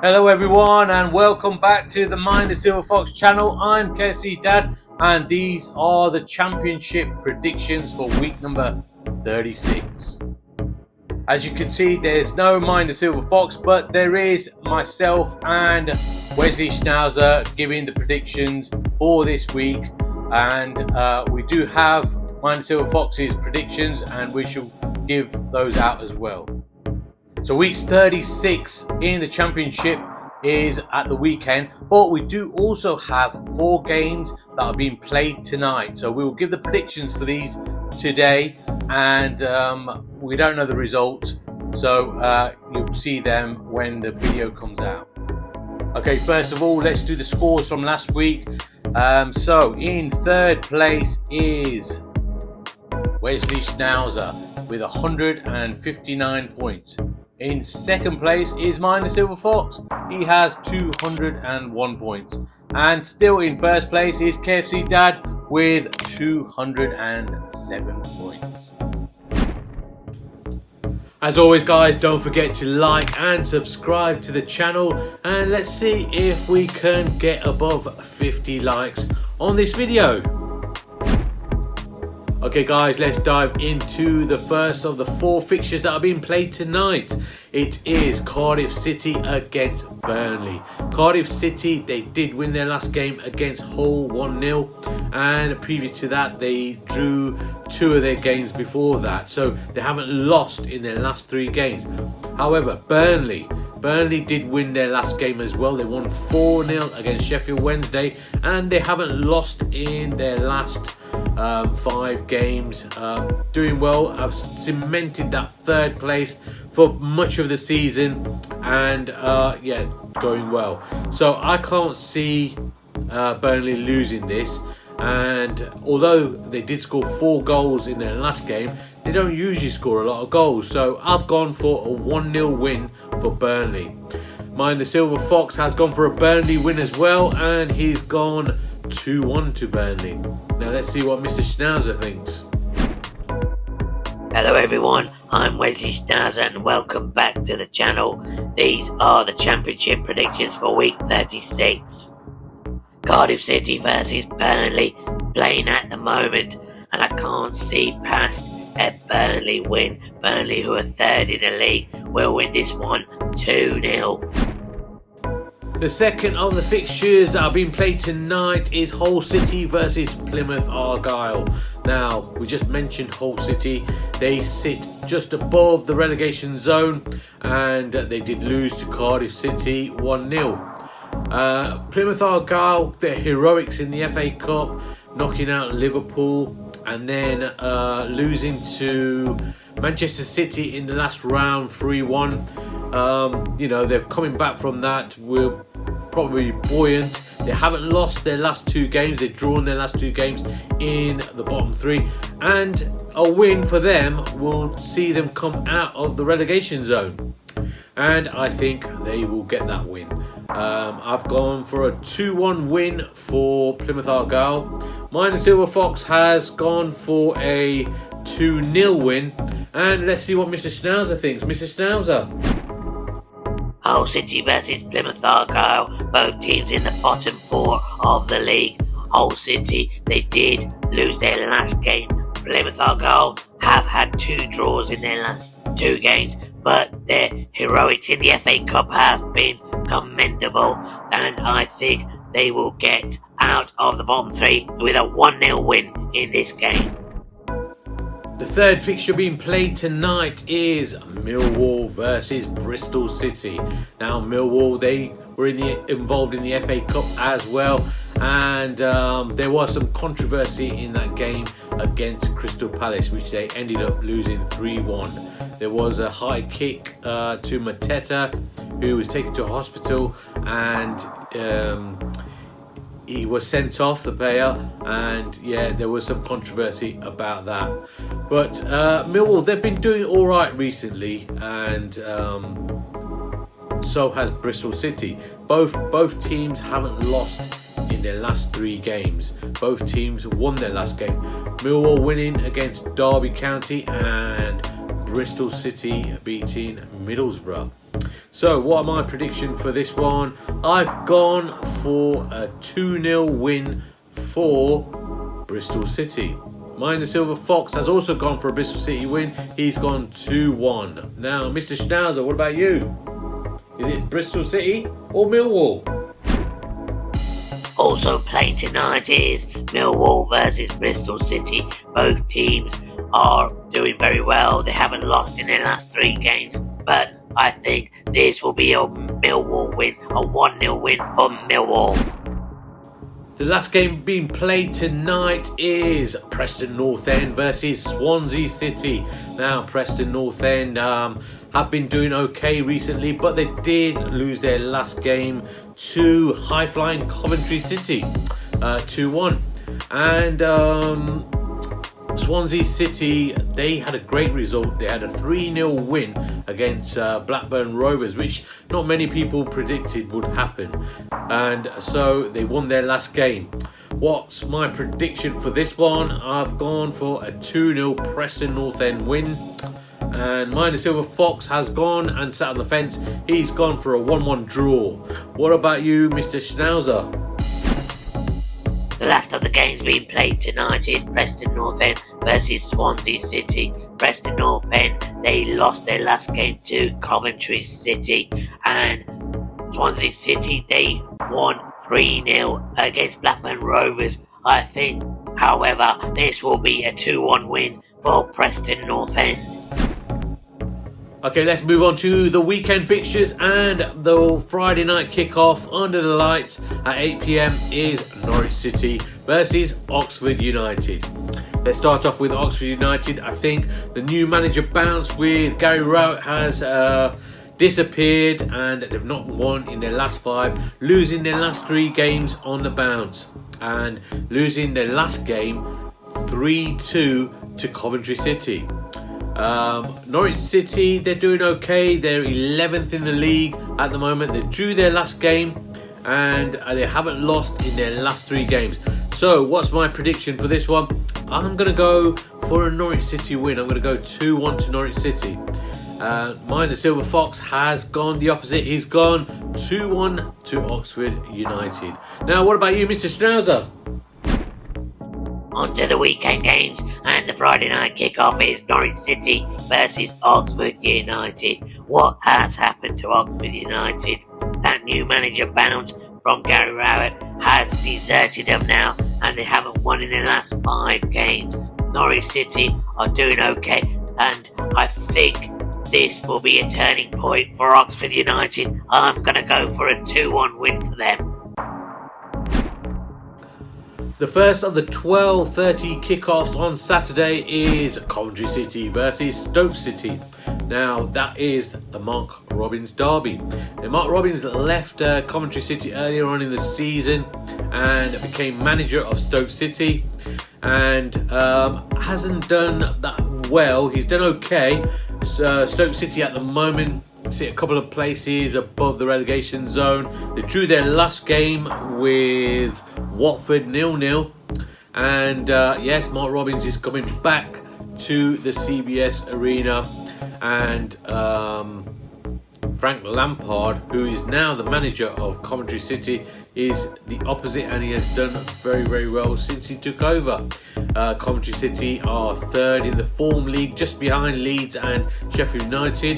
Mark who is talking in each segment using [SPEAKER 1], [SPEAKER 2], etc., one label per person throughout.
[SPEAKER 1] Hello everyone and welcome back to the Mayan the Silver Fox channel. I'm KFC Dad and these are the championship predictions for week number 36. As you can see, there's no Mayan the Silver Fox, but there is myself and Wesley Schnauzer giving the predictions for this week, and we do have Mayan the Silver Fox's predictions and we shall give those out as well. So week 36 in the championship is at the weekend, but we do also have 4 games that are being played tonight. So we will give the predictions for these today, and we don't know the results, so you'll see them when the video comes out. Okay, first of all, let's do the scores from last week. So in third place is Wesley Schnauzer with 159 points. In second place is Mayan the Silver Fox. He has 201 points. And still in first place is KFC Dad with 207 points. As always guys, don't forget to like and subscribe to the channel, and let's see if we can get above 50 likes on this video. Okay guys, let's dive into the first of the 4 fixtures that are being played tonight. It is Cardiff City against Burnley. Cardiff City, they did win their last game against Hull 1-0, and previous to that they drew 2 of their games before that, so they haven't lost in their last 3 games. However, Burnley did win their last game as well. They won 4-0 against Sheffield Wednesday, and they haven't lost in their last 5 games. Doing well. I've cemented that 3rd place for much of the season, and yeah, going well. So I can't see Burnley losing this, and although they did score 4 goals in their last game, they don't usually score a lot of goals, so I've gone for a 1-0 win for Burnley. Mayan the Silver Fox has gone for a Burnley win as well, and he's gone 2-1 to Burnley. Now let's see what Mr. Schnauzer thinks.
[SPEAKER 2] Hello everyone, I'm Wesley Schnauzer and welcome back to the channel. These are the championship predictions for week 36. Cardiff City versus Burnley playing at the moment, and I can't see past a Burnley win. Burnley, who are 3rd in the league, will win this one 2-0.
[SPEAKER 1] The second of the fixtures that are being played tonight is Hull City versus Plymouth Argyle. Now, we just mentioned Hull City. They sit just above the relegation zone, and they did lose to Cardiff City 1-0. Plymouth Argyle, their heroics in the FA Cup, knocking out Liverpool, and then losing to Manchester City in the last round 3-1. You know, they're coming back from that. We're probably buoyant. They haven't lost their last 2 games. They've drawn their last 2 games in the bottom 3, and a win for them will see them come out of the relegation zone, and I think they will get that win. I've gone for a 2-1 win for Plymouth Argyle. Mayan the Silver Fox has gone for a 2-0 win, and let's see what Mr. Schnauzer thinks. Mr. Schnauzer.
[SPEAKER 2] Hull City versus Plymouth Argyle, both teams in the bottom 4 of the league. Hull City, they did lose their last game. Plymouth Argyle have had 2 draws in their last 2 games, but their heroics in the FA Cup have been commendable, and I think they will get out of the bottom 3 with a 1-0 win in this game.
[SPEAKER 1] The 3rd fixture being played tonight is Millwall versus Bristol City. Now Millwall, they were involved in the FA Cup as well, and there was some controversy in that game against Crystal Palace, which they ended up losing 3-1. There was a high kick to Mateta, who was taken to a hospital, and he was sent off, the player, and yeah, there was some controversy about that. But Millwall, they've been doing all right recently, and so has Bristol City. Both teams haven't lost in their last 3 games. Both teams won their last game. Millwall winning against Derby County, and Bristol City beating Middlesbrough. So what are my prediction for this one? I've gone for a 2-0 win for Bristol City. Mayan the Silver Fox has also gone for a Bristol City win. He's gone 2-1. Now, Mr. Schnauzer, what about you? Is it Bristol City or Millwall?
[SPEAKER 2] Also playing tonight is Millwall versus Bristol City. Both teams are doing very well. They haven't lost in their last 3 games, but I think this will be a Millwall win, a 1-0 win for Millwall.
[SPEAKER 1] The last game being played tonight is Preston North End versus Swansea City. Now, Preston North End have been doing okay recently, but they did lose their last game to high-flying Coventry City, 2-1. And Swansea City, they had a great result. They had a 3-0 win against Blackburn Rovers, which not many people predicted would happen. And so they won their last game. What's my prediction for this one? I've gone for a 2-0 Preston North End win. And Mayan the Silver Fox has gone and sat on the fence. He's gone for a 1-1 draw. What about you, Mr. Schnauzer?
[SPEAKER 2] The last of the games being played tonight is Preston North End versus Swansea City. Preston North End, they lost their last game to Coventry City, and Swansea City, they won 3-0 against Blackburn Rovers. I think, however, this will be a 2-1 win for Preston North End.
[SPEAKER 1] Okay, let's move on to the weekend fixtures, and the Friday night kickoff under the lights at 8 p.m. is Norwich City versus Oxford United. Let's start off with Oxford United. I think the new manager bounce with Gary Rowett has disappeared, and they've not won in their last 5, losing their last 3 games on the bounce and losing their last game 3-2 to Coventry City. Norwich City, they're doing okay. They're 11th in the league at the moment. They drew their last game and they haven't lost in their last 3 games. So what's my prediction for this one? I'm going to go for a Norwich City win. I'm going to go 2-1 to Norwich City. Mayan the Silver Fox has gone the opposite. He's gone 2-1 to Oxford United. Now, what about you, Mr. Schnauzer?
[SPEAKER 2] On to the weekend games, and the Friday night kickoff is Norwich City versus Oxford United. What has happened to Oxford United? That new manager bounce from Gary Rowett has deserted them now, and they haven't won in their last 5 games. Norwich City are doing okay, and I think this will be a turning point for Oxford United. I'm going to go for a 2-1 win for them.
[SPEAKER 1] The first of the 12:30 kickoffs on Saturday is Coventry City versus Stoke City. Now, that is the Mark Robins derby. Now, Mark Robins left Coventry City earlier on in the season and became manager of Stoke City, and hasn't done that well. He's done okay. Stoke City at the moment sit a couple of places above the relegation zone. They drew their last game with Watford 0-0, and yes, Mark Robins is coming back to the CBS Arena, and Frank Lampard, who is now the manager of Coventry City, is the opposite, and he has done very, very well since he took over. Coventry City are 3rd in the Form League, just behind Leeds and Sheffield United,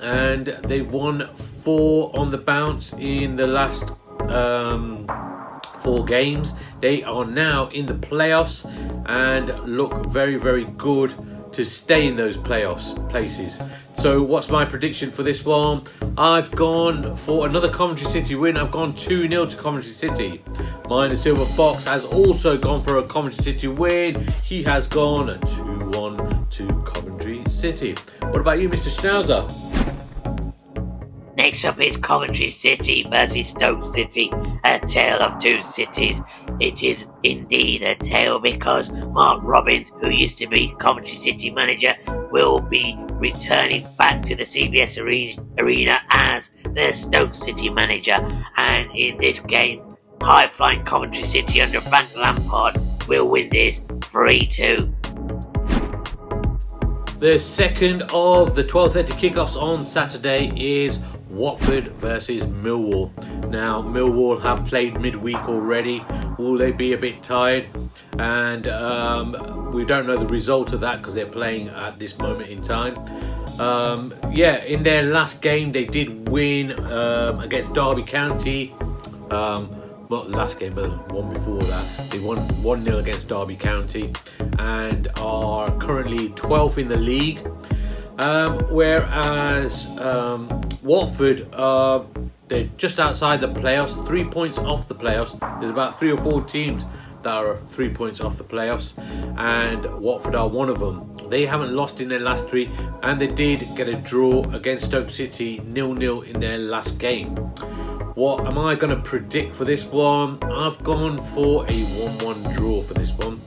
[SPEAKER 1] and they've won 4 on the bounce in the last 4 games. They are now in the playoffs and look very, very good to stay in those playoffs places. So what's my prediction for this one? I've gone for another Coventry City win. I've gone 2-0 to Coventry City. Mayan the Silver Fox has also gone for a Coventry City win. He has gone 2-1 to Coventry City. What about you, Mr. Schnauzer?
[SPEAKER 2] Next up is Coventry City versus Stoke City, a tale of 2 cities. It is indeed a tale because Mark Robins, who used to be Coventry City manager, will be returning back to the CBS Arena as the Stoke City manager. And in this game, high-flying Coventry City under Frank Lampard will win this 3-2.
[SPEAKER 1] The second of the 12:30 kickoffs on Saturday is Watford versus Millwall. Now, Millwall have played midweek already. Will they be a bit tired? And we don't know the result of that because they're playing at this moment in time. In their last game, they did win against Derby County. Not the last game, but the one before that. They won 1-0 against Derby County and are currently 12th in the league. Whereas Watford, they're just outside the playoffs, 3 points off the playoffs. There's about 3 or 4 teams that are 3 points off the playoffs, and Watford are one of them. They haven't lost in their last 3, and they did get a draw against Stoke City 0-0 in their last game. What am I going to predict for this one? I've gone for a 1-1 draw for this one.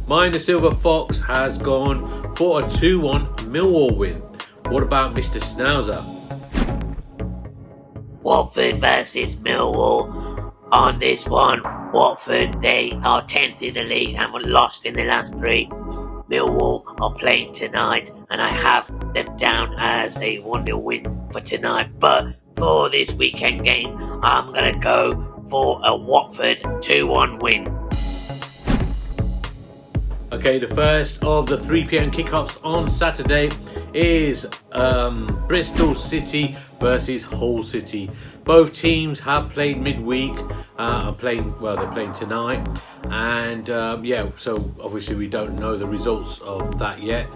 [SPEAKER 1] Mine, the Silver Fox, has gone for a 2-1 Millwall win. What about Mr. Schnauzer?
[SPEAKER 2] Watford versus Millwall. On this one, Watford, they are 10th in the league and were lost in the last 3. Millwall are playing tonight, and I have them down as a 1-0 win for tonight. But for this weekend game, I'm going to go for a Watford 2-1 win.
[SPEAKER 1] Okay, the first of the 3 p.m. kickoffs on Saturday is Bristol City versus Hull City. Both teams have played midweek. They're playing tonight, and so obviously we don't know the results of that yet.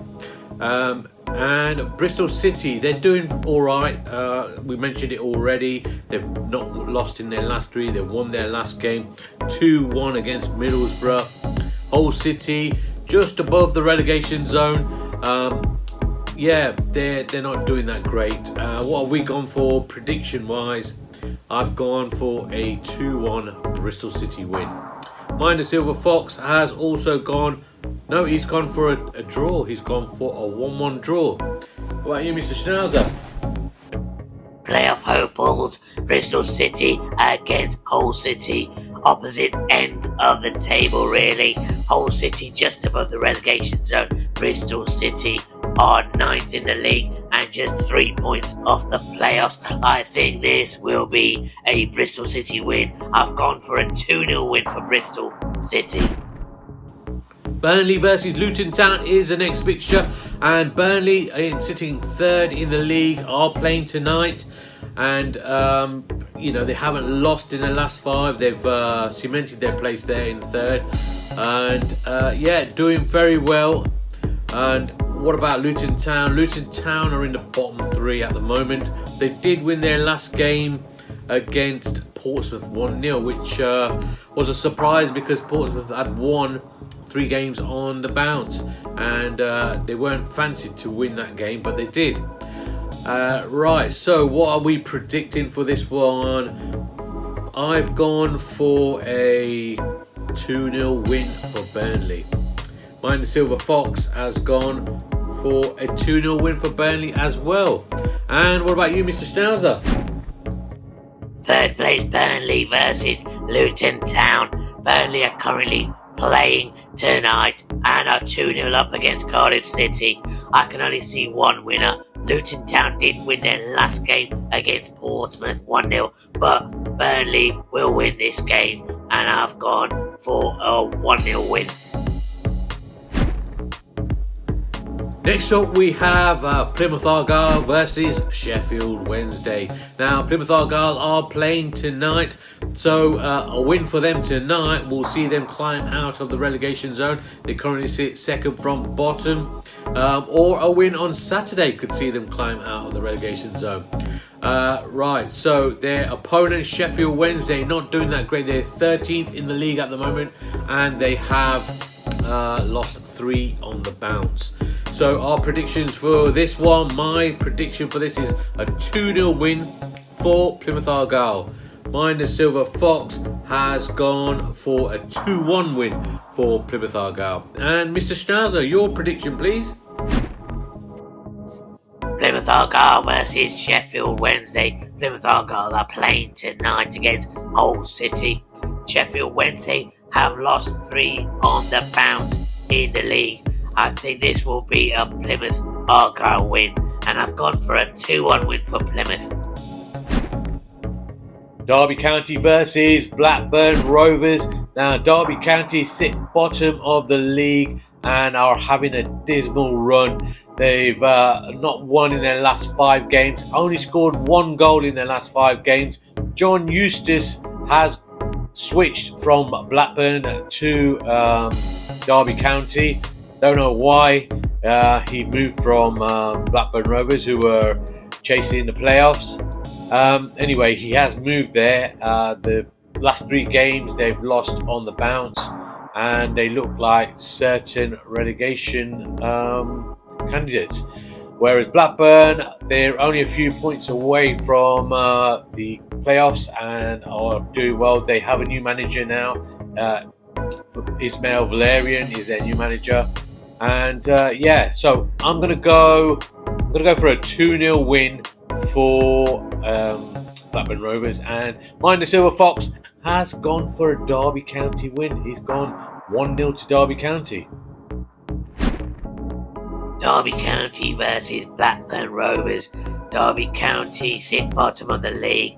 [SPEAKER 1] And Bristol City, they're doing all right. We mentioned it already. They've not lost in their last 3. They won their last game 2-1 against Middlesbrough. Hull City, just above the relegation zone. They're not doing that great. What have we gone for prediction wise? I've gone for a 2-1 Bristol City win. Mine, the Silver Fox, has also gone. No, he's gone for a draw. He's gone for a 1-1 draw. What about you, Mr. Schnauzer?
[SPEAKER 2] Playoff hopefuls, Bristol City against Hull City. Opposite ends of the table, really. Hull City just above the relegation zone. Bristol City are 9th in the league and just 3 points off the playoffs. I think this will be a Bristol City win. I've gone for a 2-0 win for Bristol City.
[SPEAKER 1] Burnley versus Luton Town is the next fixture, and Burnley, sitting 3rd in the league, are playing tonight. And they haven't lost in the last 5. They've cemented their place there in 3rd, and doing very well. And what about Luton Town? Luton Town are in the bottom 3 at the moment. They did win their last game against Portsmouth 1-0, which was a surprise because Portsmouth had won 3 games on the bounce, and they weren't fancied to win that game, but they did. Right, so what are we predicting for this one? I've gone for a 2-0 win for Burnley. Mine, the Silver Fox, has gone for a 2-0 win for Burnley as well. And what about you, Mr. Schnauzer?
[SPEAKER 2] 3rd place Burnley versus Luton Town. Burnley are currently playing tonight and are 2-0 up against Cardiff City. I can only see one winner. Luton Town did win their last game against Portsmouth 1-0, but Burnley will win this game, and I've gone for a 1-0 win.
[SPEAKER 1] Next up, we have Plymouth Argyle versus Sheffield Wednesday. Now, Plymouth Argyle are playing tonight, so a win for them tonight will see them climb out of the relegation zone. They currently sit 2nd from bottom, or a win on Saturday could see them climb out of the relegation zone. Right, so their opponent, Sheffield Wednesday, not doing that great. They're 13th in the league at the moment, and they have lost 3 on the bounce. So our predictions for this one, my prediction for this is a 2-0 win for Plymouth Argyle. Mine, the Silver Fox, has gone for a 2-1 win for Plymouth Argyle. And Mr. Schnauzer, your prediction, please.
[SPEAKER 2] Plymouth Argyle versus Sheffield Wednesday. Plymouth Argyle are playing tonight against Hull City. Sheffield Wednesday have lost 3 on the bounce in the league. I think this will be a Plymouth Argyle win, and I've gone for a 2-1 win for Plymouth.
[SPEAKER 1] Derby County versus Blackburn Rovers. Now, Derby County sit bottom of the league and are having a dismal run. They've not won in their last 5 games, only scored 1 goal in their last 5 games. John Eustace has switched from Blackburn to Derby County. Don't know why he moved from Blackburn Rovers, who were chasing the playoffs. Anyway, he has moved there. The last 3 games they've lost on the bounce, and they look like certain relegation candidates. Whereas Blackburn, they're only a few points away from the playoffs and are doing well. They have a new manager now. Ismail Valerian is their new manager, and so I'm gonna go for a 2-0 win for Blackburn Rovers, and Mind the Silver Fox has gone for a Derby County win. He's gone 1-0 to Derby County.
[SPEAKER 2] Derby County versus Blackburn Rovers. Derby County sit bottom of the league,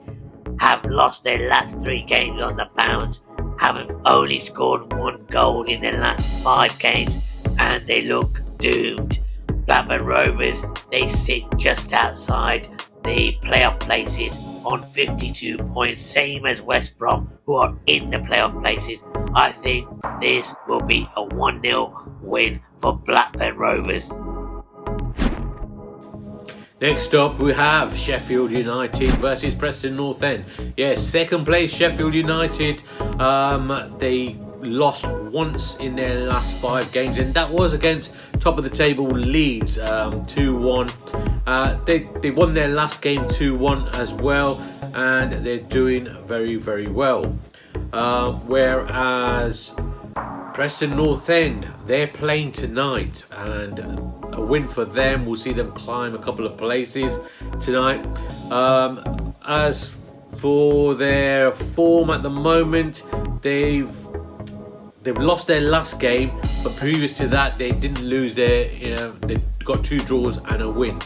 [SPEAKER 2] have lost their last 3 games on the bounce, have only scored 1 goal in their last 5 games, and they look doomed. Blackburn Rovers, they sit just outside the playoff places on 52 points, same as West Brom, who are in the playoff places. I think this will be a 1-0 win for Blackburn Rovers.
[SPEAKER 1] Next up, we have Sheffield United versus Preston North End. Yes, second place Sheffield United. They lost once in their last 5 games, and that was against top of the table Leeds, 2-1. They won their last game 2-1 as well, and they're doing very, very well. Whereas Preston North End, they're playing tonight, and a win for them will see them climb a couple of places tonight. As for their form at the moment, they've lost their last game, but previous to that they didn't lose they got 2 draws and a win.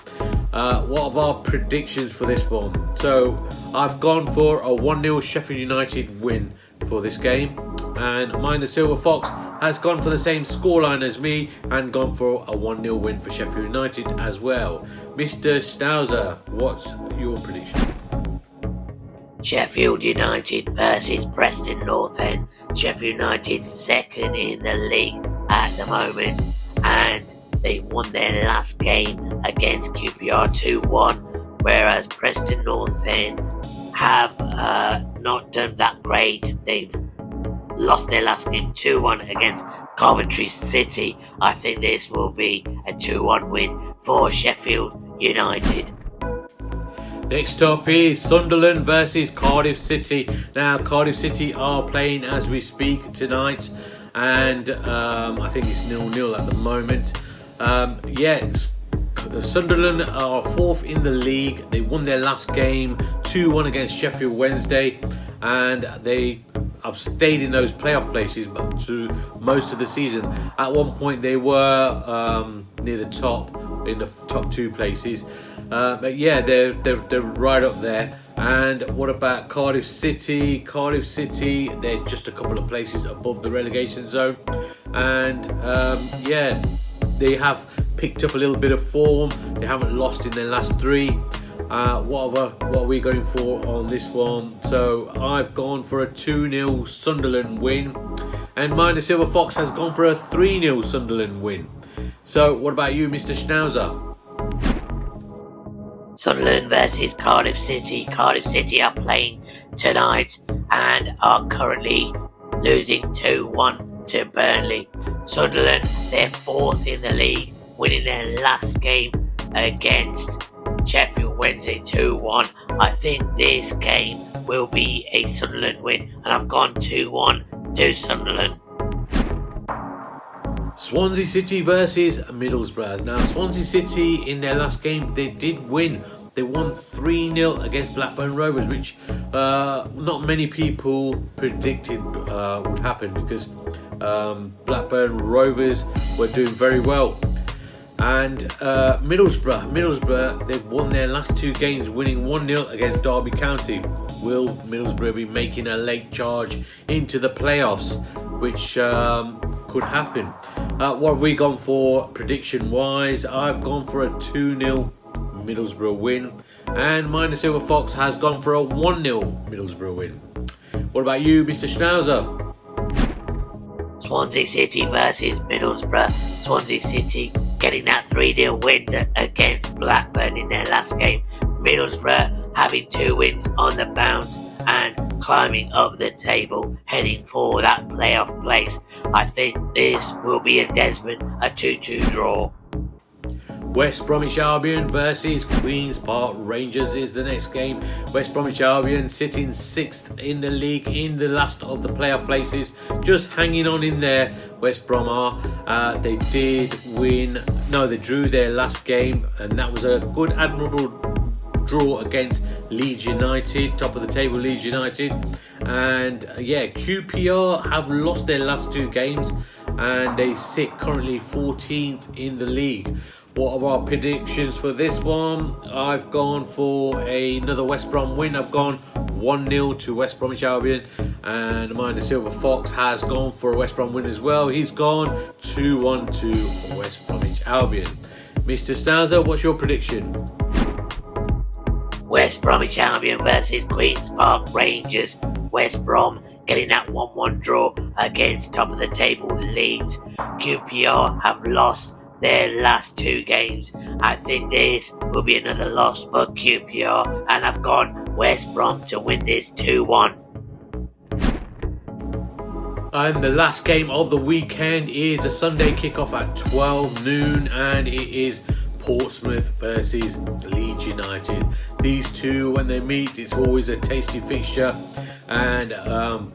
[SPEAKER 1] What are our predictions for this one? So I've gone for a 1-0 Sheffield United win for this game, and Mind the Silver Fox has gone for the same scoreline as me and gone for a 1-0 win for Sheffield United as well. Mr. Schnauzer, what's your prediction?
[SPEAKER 2] Sheffield United versus Preston North End. Sheffield United second in the league at the moment, and they won their last game against QPR 2-1, whereas Preston North End have not done that great. They've lost their last game 2-1 against Coventry City. I think this will be a 2-1 win for Sheffield United.
[SPEAKER 1] Next up is Sunderland versus Cardiff City. Now, Cardiff City are playing as we speak tonight, and I think it's 0-0 at the moment. Sunderland are 4th in the league. They won their last game 2-1 against Sheffield Wednesday, and they have stayed in those playoff places but to most of the season. At one point they were near the top, in the top 2 places, but yeah, they're right up there. And what about Cardiff City? Cardiff City, they're just a couple of places above the relegation zone, and they have picked up a little bit of form. They haven't lost in their last 3. What are we going for on this one? So I've gone for a 2-0 Sunderland win, and Mind the Silver Fox has gone for a 3-0 Sunderland win. So what about you, Mr. Schnauzer?
[SPEAKER 2] Sunderland versus Cardiff City. Cardiff City are playing tonight and are currently losing 2-1 to Burnley. Sunderland, they're 4th in the league, winning their last game against Sheffield Wednesday 2-1. I think this game will be a Sunderland win, and I've gone 2-1 to Sunderland.
[SPEAKER 1] Swansea City versus Middlesbrough. Now, Swansea City in their last game, they did win. They won 3-0 against Blackburn Rovers, which not many people predicted would happen, because Blackburn Rovers were doing very well. And Middlesbrough, they've won their last 2 games, winning 1-0 against Derby County. Will Middlesbrough be making a late charge into the playoffs, which could happen? What have we gone for prediction-wise? I've gone for a 2-0 Middlesbrough win, and Minor Silver Fox has gone for a 1-0 Middlesbrough win. What about you, Mr. Schnauzer?
[SPEAKER 2] Swansea City versus Middlesbrough. Swansea City getting that 3-0 win against Blackburn in their last game. Middlesbrough having 2 wins on the bounce and climbing up the table, heading for that playoff place. I think this will be a Desmond, a 2-2 draw.
[SPEAKER 1] West Bromwich Albion versus Queen's Park Rangers is the next game. West Bromwich Albion sitting 6th in the league, in the last of the playoff places, just hanging on in there. West Brom are. They drew their last game, and that was a good, admirable draw against Leeds United, top of the table Leeds United. And QPR have lost their last 2 games, and they sit currently 14th in the league. What are our predictions for this one? I've gone for another West Brom win. I've gone 1-0 to West Bromwich Albion, and Minor Silver Fox has gone for a West Brom win as well. He's gone 2-1 to West Bromwich Albion. Mr. Schnauzer, what's your prediction?
[SPEAKER 2] West Bromwich Albion versus Queen's Park Rangers. West Brom getting that 1-1 draw against top of the table Leeds. QPR have lost their last 2 games. I think this will be another loss for QPR, and I've gone West Brom to win this 2-1.
[SPEAKER 1] And the last game of the weekend is a Sunday kickoff at 12 noon, and it is Portsmouth versus Leeds United. These two, when they meet, it's always a tasty fixture. And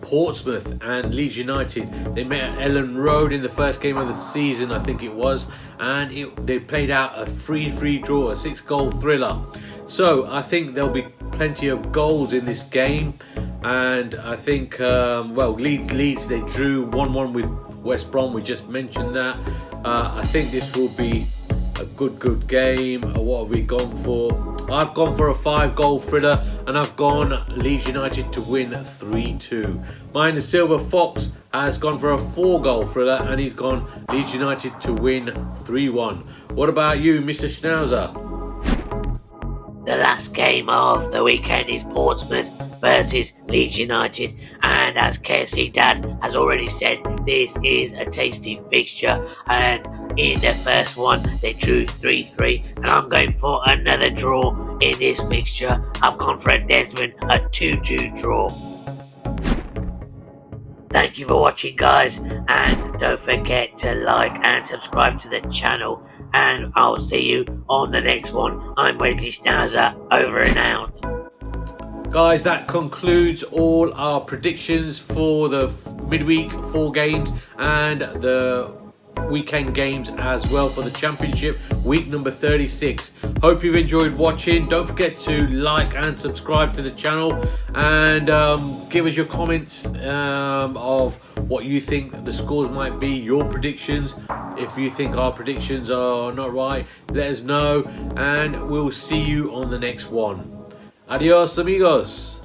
[SPEAKER 1] Portsmouth and Leeds United, they met at Ellen Road in the first game of the season, I think it was, and they played out a 3-3 draw, a 6-goal thriller. So I think there'll be plenty of goals in this game, and I think Leeds they drew 1-1 with West Brom. We just mentioned that. I think this will be a good game. What have we gone for? I've gone for a 5-goal thriller, and I've gone Leeds United to win 3-2. Minor Silver Fox has gone for a 4-goal thriller, and he's gone Leeds United to win 3-1. What about you, Mr. Schnauzer?
[SPEAKER 2] The last game of the weekend is Portsmouth versus Leeds United, and as KFC Dad has already said, this is a tasty fixture, and in the first one they drew 3-3, and I'm going for another draw in this fixture. I've gone for a Desmond, a 2-2 draw. Thank you for watching, guys, and don't forget to like and subscribe to the channel, and I'll see you on the next one. I'm Wesley Schnauzer, over and out.
[SPEAKER 1] Guys, that concludes all our predictions for the midweek 4 games and the weekend games as well for the championship week number 36. Hope you've enjoyed watching. Don't forget to like and subscribe to the channel, and give us your comments of what you think the scores might be, your predictions. If you think our predictions are not right, let us know, and we'll see you on the next one. Adios, amigos.